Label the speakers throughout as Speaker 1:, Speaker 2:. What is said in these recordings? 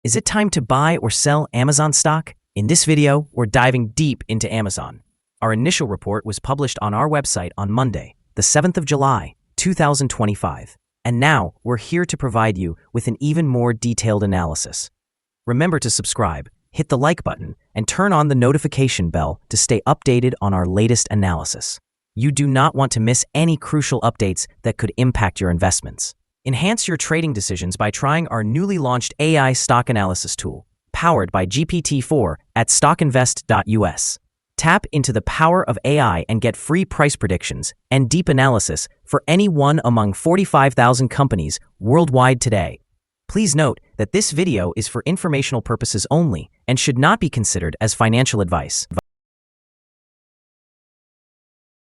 Speaker 1: Is it time to buy or sell Amazon stock? In this video, we're diving deep into Amazon. Our initial report was published on our website on Monday, the 7th of July, 2025. And now, we're here to provide you with an even more detailed analysis. Remember to subscribe, hit the like button, and turn on the notification bell to stay updated on our latest analysis. You do not want to miss any crucial updates that could impact your investments. Enhance your trading decisions by trying our newly launched AI stock analysis tool, powered by GPT-4 at StockInvest.us. Tap into the power of AI and get free price predictions and deep analysis for any one among 45,000 companies worldwide today. Please note that this video is for informational purposes only and should not be considered as financial advice.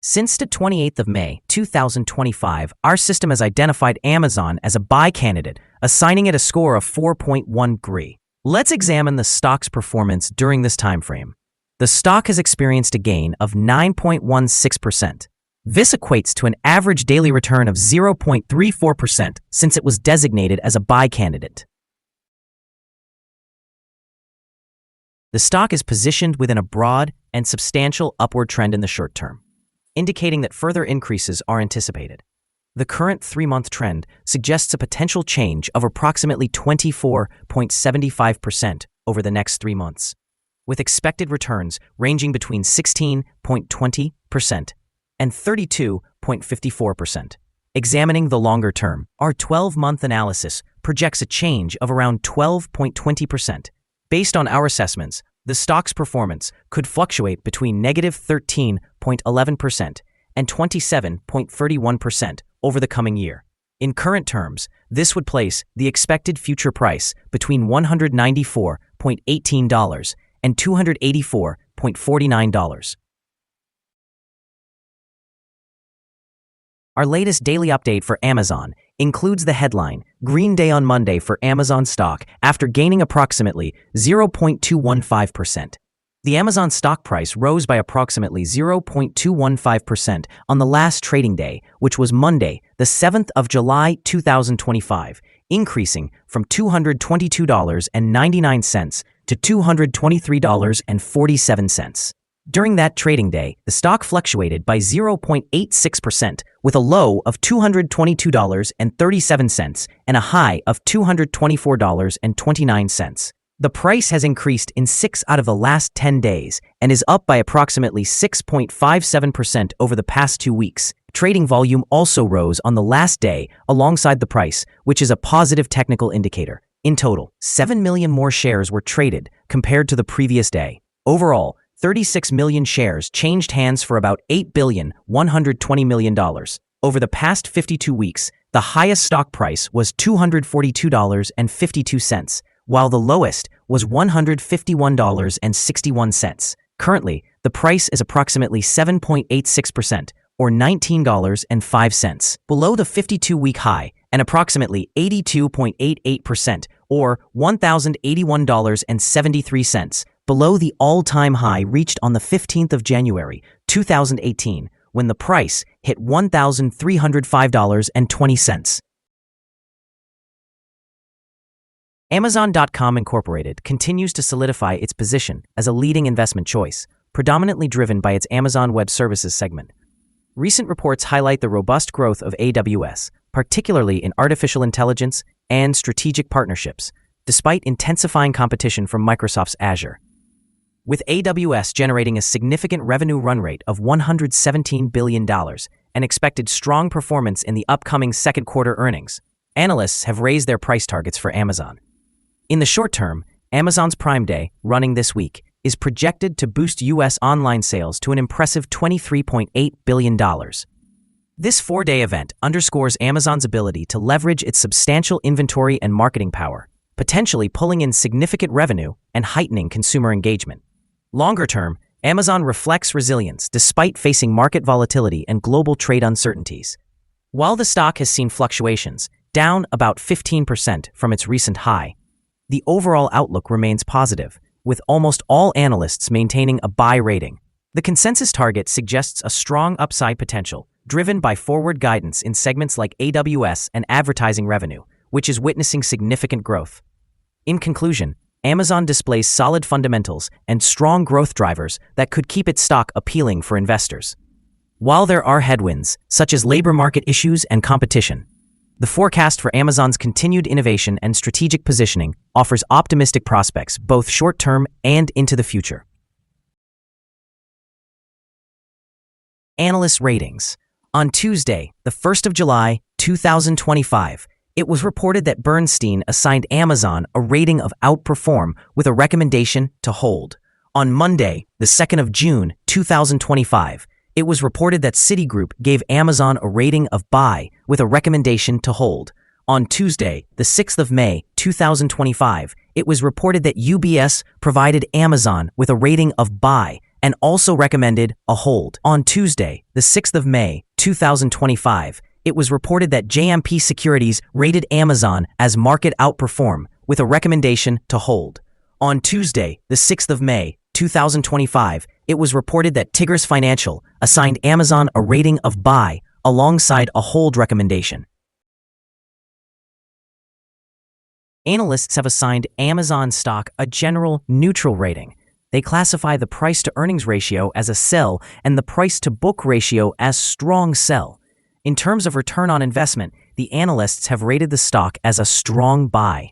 Speaker 1: Since the 28th of May, 2025, our system has identified Amazon as a buy candidate, assigning it a score of 4.13. Let's examine the stock's performance during this time frame. The stock has experienced a gain of 9.16%. This equates to an average daily return of 0.34% since it was designated as a buy candidate. The stock is positioned within a broad and substantial upward trend in the short term, indicating that further increases are anticipated. The current 3-month trend suggests a potential change of approximately 24.75% over the next 3 months, with expected returns ranging between 16.20% and 32.54%. Examining the longer term, our 12-month analysis projects a change of around 12.20%. Based on our assessments, the stock's performance could fluctuate between negative 13.11% and 27.31% over the coming year. In current terms, this would place the expected future price between $194.18 and $284.49. Our latest daily update for Amazon includes the headline, Green Day on Monday for Amazon stock after gaining approximately 0.215%. The Amazon stock price rose by approximately 0.215% on the last trading day, which was Monday, the 7th of July 2025, increasing from $222.99 to $223.47. During that trading day, the stock fluctuated by 0.86%, with a low of $222.37 and a high of $224.29. The price has increased in 6 out of the last 10 days and is up by approximately 6.57% over the past 2 weeks. Trading volume also rose on the last day alongside the price, which is a positive technical indicator. In total, 7 million more shares were traded compared to the previous day. Overall, 36 million shares changed hands for about $8.120 billion. Over the past 52 weeks, the highest stock price was $242.52, while the lowest was $151.61. Currently, the price is approximately 7.86%, or $19.05, below the 52-week high, and approximately 82.88%, or $1,081.73, below the all-time high reached on the 15th of January, 2018, when the price hit $1,305.20. Amazon.com Incorporated continues to solidify its position as a leading investment choice, predominantly driven by its Amazon Web Services segment. Recent reports highlight the robust growth of AWS, particularly in artificial intelligence and strategic partnerships, despite intensifying competition from Microsoft's Azure. With AWS generating a significant revenue run rate of $117 billion and expected strong performance in the upcoming second quarter earnings, analysts have raised their price targets for Amazon. In the short term, Amazon's Prime Day, running this week, is projected to boost U.S. online sales to an impressive $23.8 billion. This 4-day event underscores Amazon's ability to leverage its substantial inventory and marketing power, potentially pulling in significant revenue and heightening consumer engagement. Longer term, Amazon reflects resilience despite facing market volatility and global trade uncertainties. While the stock has seen fluctuations, down about 15% from its recent high, the overall outlook remains positive, with almost all analysts maintaining a buy rating. The consensus target suggests a strong upside potential, driven by forward guidance in segments like AWS and advertising revenue, which is witnessing significant growth. In conclusion, Amazon displays solid fundamentals and strong growth drivers that could keep its stock appealing for investors. While there are headwinds, such as labor market issues and competition, the forecast for Amazon's continued innovation and strategic positioning offers optimistic prospects both short-term and into the future. Analyst ratings. On Tuesday, the 1st of July, 2025, it was reported that Bernstein assigned Amazon a rating of outperform with a recommendation to hold. On Monday, the 2nd of June, 2025, it was reported that Citigroup gave Amazon a rating of buy with a recommendation to hold. On Tuesday, the 6th of May, 2025, it was reported that UBS provided Amazon with a rating of buy and also recommended a hold. On Tuesday, the 6th of May, 2025, it was reported that JMP Securities rated Amazon as market outperform with a recommendation to hold. On Tuesday, the 6th of May, 2025, it was reported that Tigris Financial assigned Amazon a rating of buy alongside a hold recommendation. Analysts have assigned Amazon stock a general neutral rating. They classify the price-to-earnings ratio as a sell and the price-to-book ratio as strong sell. In terms of return on investment, the analysts have rated the stock as a strong buy.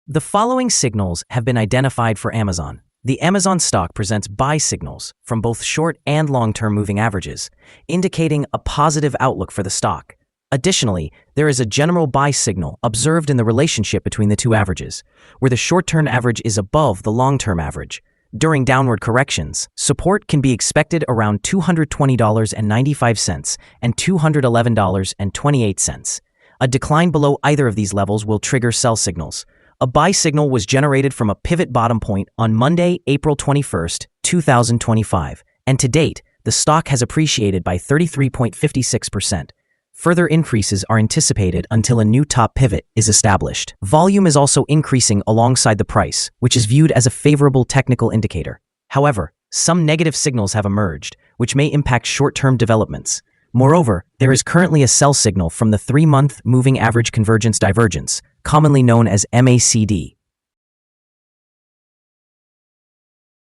Speaker 1: The following signals have been identified for Amazon. The Amazon stock presents buy signals from both short and long-term moving averages, indicating a positive outlook for the stock. Additionally, there is a general buy signal observed in the relationship between the two averages, where the short-term average is above the long-term average. During downward corrections, support can be expected around $220.95 and $211.28. A decline below either of these levels will trigger sell signals. A buy signal was generated from a pivot bottom point on Monday, April 21, 2025, and to date, the stock has appreciated by 33.56%. Further increases are anticipated until a new top pivot is established. Volume is also increasing alongside the price, which is viewed as a favorable technical indicator. However, some negative signals have emerged, which may impact short-term developments. Moreover, there is currently a sell signal from the 3-month moving average convergence divergence, commonly known as MACD.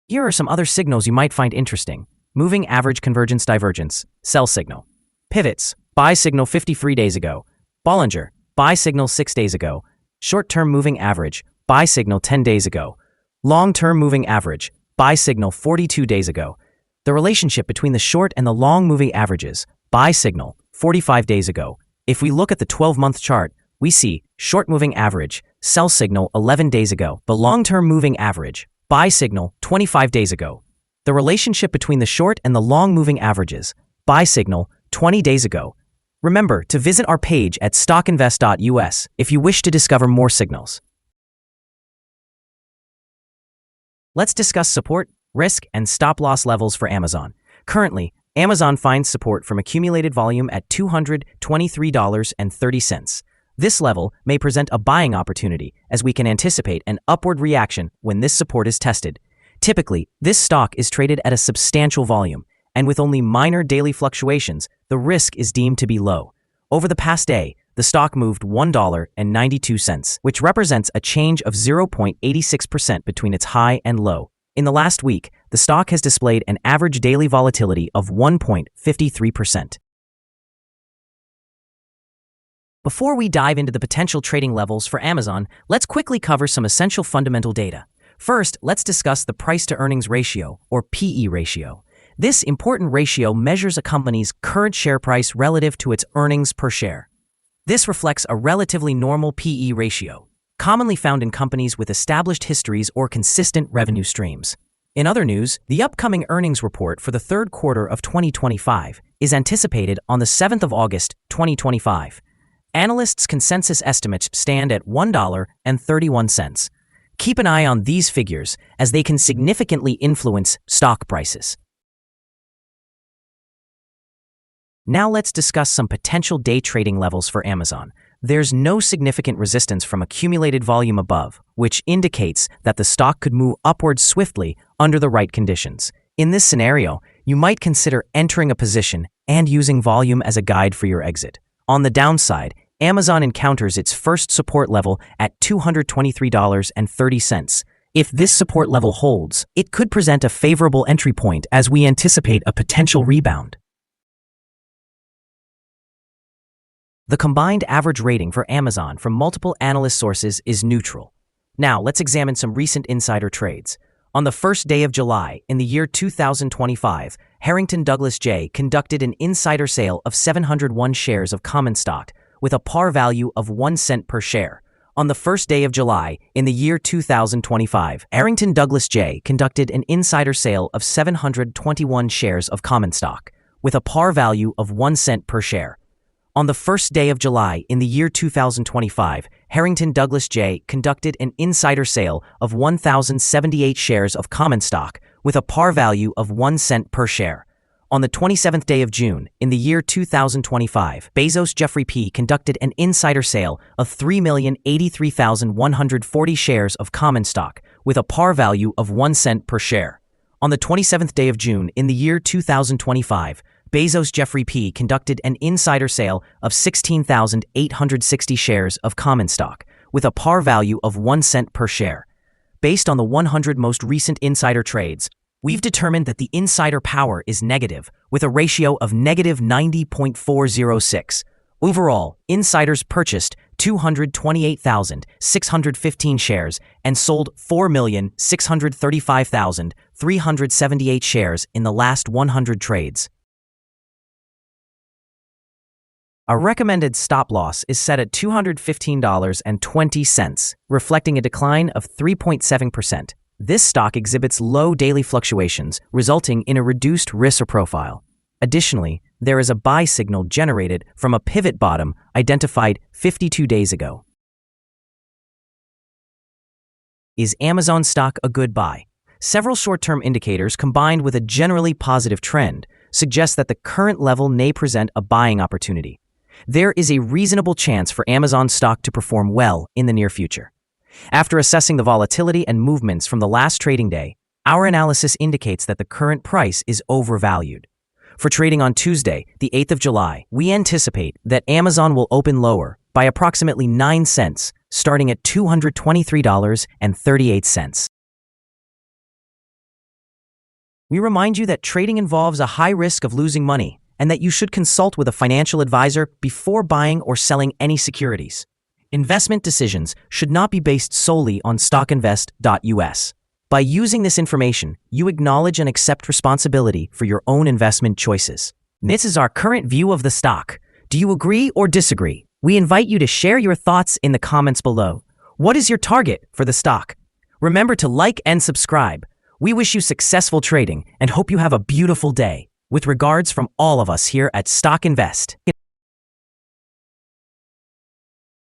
Speaker 1: Here are some other signals you might find interesting. Moving average convergence divergence, sell signal. Pivots, buy signal 53 days ago. Bollinger, buy signal 6 days ago. Short-term moving average, buy signal 10 days ago. Long-term moving average, buy signal 42 days ago. The relationship between the short and the long moving averages, buy signal 45 days ago. If we look at the 12-month chart, we see short moving average, sell signal 11 days ago. The long-term moving average, buy signal 25 days ago. The relationship between the short and the long moving averages, buy signal 20 days ago. Remember to visit our page at StockInvest.us if you wish to discover more signals. Let's discuss support, risk, and stop-loss levels for Amazon. Currently, Amazon finds support from accumulated volume at $223.30. This level may present a buying opportunity, as we can anticipate an upward reaction when this support is tested. Typically, this stock is traded at a substantial volume, and with only minor daily fluctuations, the risk is deemed to be low. Over the past day, the stock moved $1.92, which represents a change of 0.86% between its high and low. In the last week, the stock has displayed an average daily volatility of 1.53%. Before we dive into the potential trading levels for Amazon, let's quickly cover some essential fundamental data. First, let's discuss the price-to-earnings ratio, or PE ratio. This important ratio measures a company's current share price relative to its earnings per share. This reflects a relatively normal PE ratio, commonly found in companies with established histories or consistent revenue streams. In other news, the upcoming earnings report for the third quarter of 2025 is anticipated on the 7th of August, 2025. Analysts' consensus estimates stand at $1.31. Keep an eye on these figures as they can significantly influence stock prices. Now let's discuss some potential day trading levels for Amazon. There's no significant resistance from accumulated volume above, which indicates that the stock could move upwards swiftly under the right conditions. In this scenario, you might consider entering a position and using volume as a guide for your exit. On the downside, Amazon encounters its first support level at $223.30. If this support level holds, it could present a favorable entry point as we anticipate a potential rebound. The combined average rating for Amazon from multiple analyst sources is neutral. Now, let's examine some recent insider trades. On the first day of July, in the year 2025, Harrington Douglas J conducted an insider sale of 701 shares of common stock with a par value of 1 cent per share. On the first day of July, in the year 2025, Harrington Douglas J conducted an insider sale of 721 shares of common stock with a par value of 1 cent per share. On the first day of July in the year 2025, Harrington Douglas J conducted an insider sale of 1,078 shares of common stock with a par value of 1 cent per share. On the 27th day of June in the year 2025, Bezos Jeffrey P. conducted an insider sale of 3,083,140 shares of common stock with a par value of 1 cent per share. On the 27th day of June in the year 2025, Bezos Jeffrey P. conducted an insider sale of 16,860 shares of common stock with a par value of 1 cent per share. Based on the 100 most recent insider trades, we've determined that the insider power is negative, with a ratio of negative 90.406. Overall, insiders purchased 228,615 shares and sold 4,635,378 shares in the last 100 trades. Our recommended stop loss is set at $215.20, reflecting a decline of 3.7%. This stock exhibits low daily fluctuations, resulting in a reduced risk profile. Additionally, there is a buy signal generated from a pivot bottom identified 52 days ago. Is Amazon stock a good buy? Several short-term indicators combined with a generally positive trend suggest that the current level may present a buying opportunity. There is a reasonable chance for Amazon stock to perform well in the near future. After assessing the volatility and movements from the last trading day, our analysis indicates that the current price is overvalued. For trading on Tuesday, the 8th of July, we anticipate that Amazon will open lower by approximately 9 cents, starting at $223.38. We remind you that trading involves a high risk of losing money, and that you should consult with a financial advisor before buying or selling any securities. Investment decisions should not be based solely on StockInvest.us. By using this information, you acknowledge and accept responsibility for your own investment choices. This is our current view of the stock. Do you agree or disagree? We invite you to share your thoughts in the comments below. What is your target for the stock? Remember to like and subscribe. We wish you successful trading and hope you have a beautiful day. With regards from all of us here at Stock Invest.